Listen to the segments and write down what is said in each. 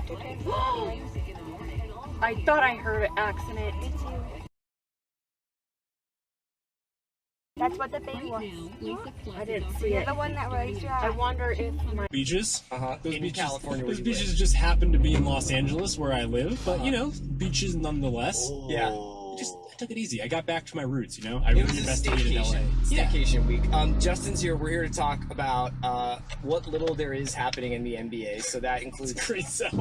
aftertaste. I thought I heard an accident. Me too. That's what the baby was. I didn't see You're it. the one that raised your I eye. wonder if my Beaches. Those In beaches, California where those you beaches live. just happen to be in Los Angeles where I live, but you know, beaches nonetheless. Yeah. I took it easy. I got back to my roots, you know. I It really was a investigated LA. staycation week. Justin's here. We're here to talk about what little there is happening in the NBA. So that includes Great sell.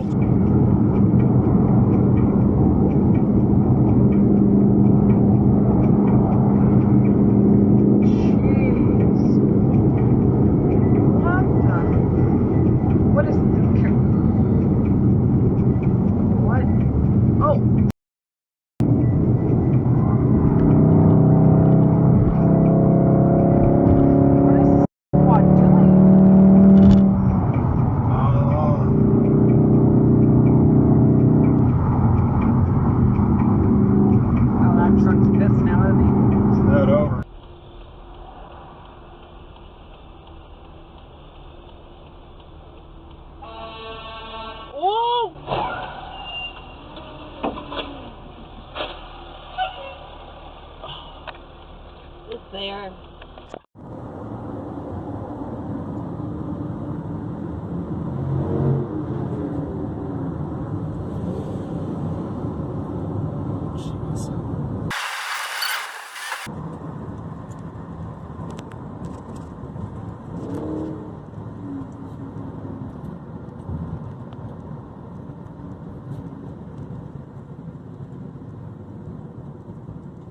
there.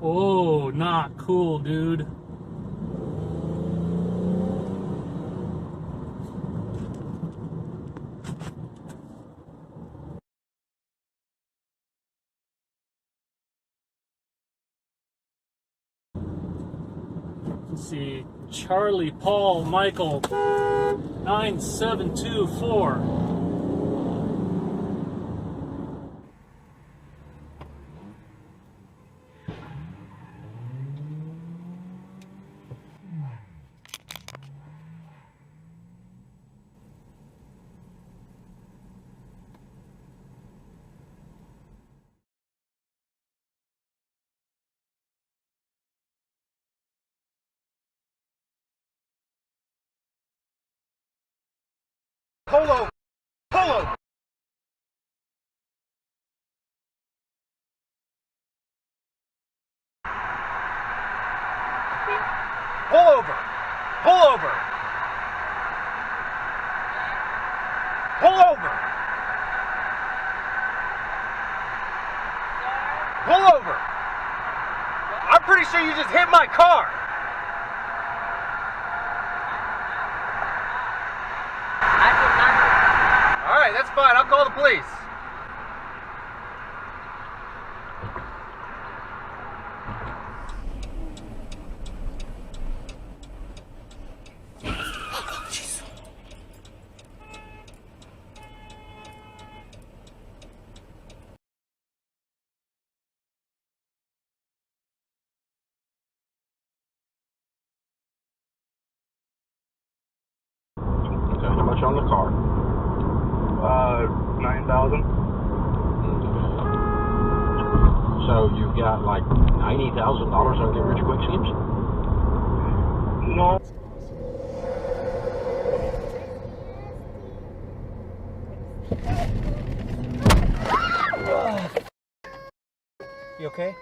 Oh, not cool, dude. Let's see, Charlie Paul Michael 9724. Polo! Polo! Pull over! Pull over! Pull over! Pull over! I'm pretty sure you just hit my car! Alright, that's fine. I'll call the police. Okay, how much on the car? 9,000. So you've got like $90,000 on Get Rich Quick schemes? No. You okay?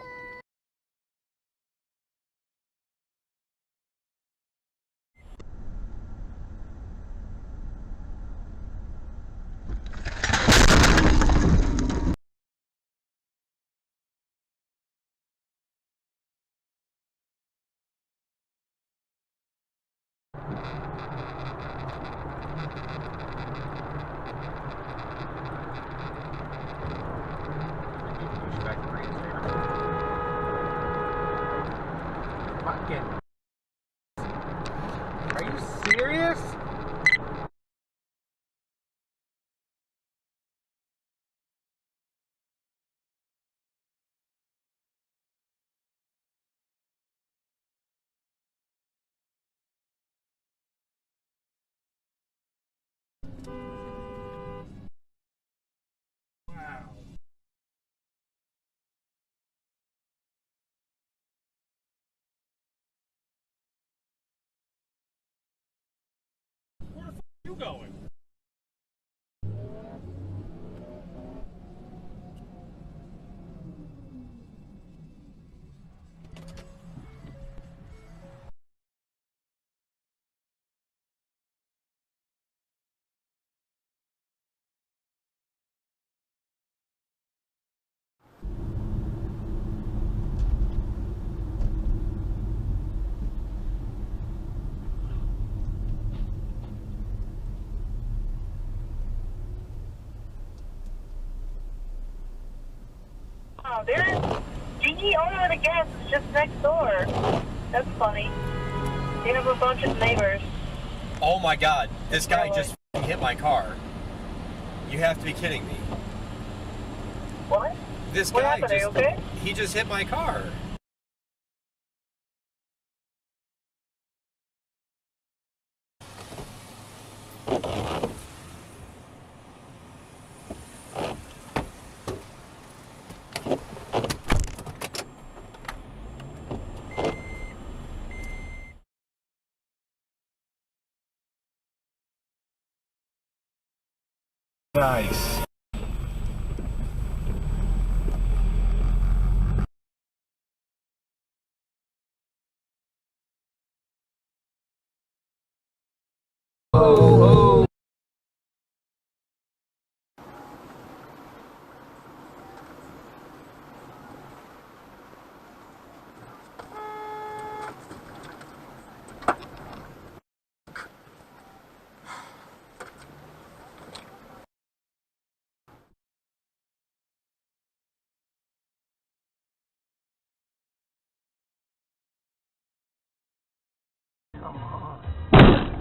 you going? Oh, there's the owner of the gas is just next door. That's funny. They have a bunch of neighbors. Oh my god, this guy just hit my car. You have to be kidding me. What? This What guy happened? Are you okay? he just hit my car. Nice. Come on.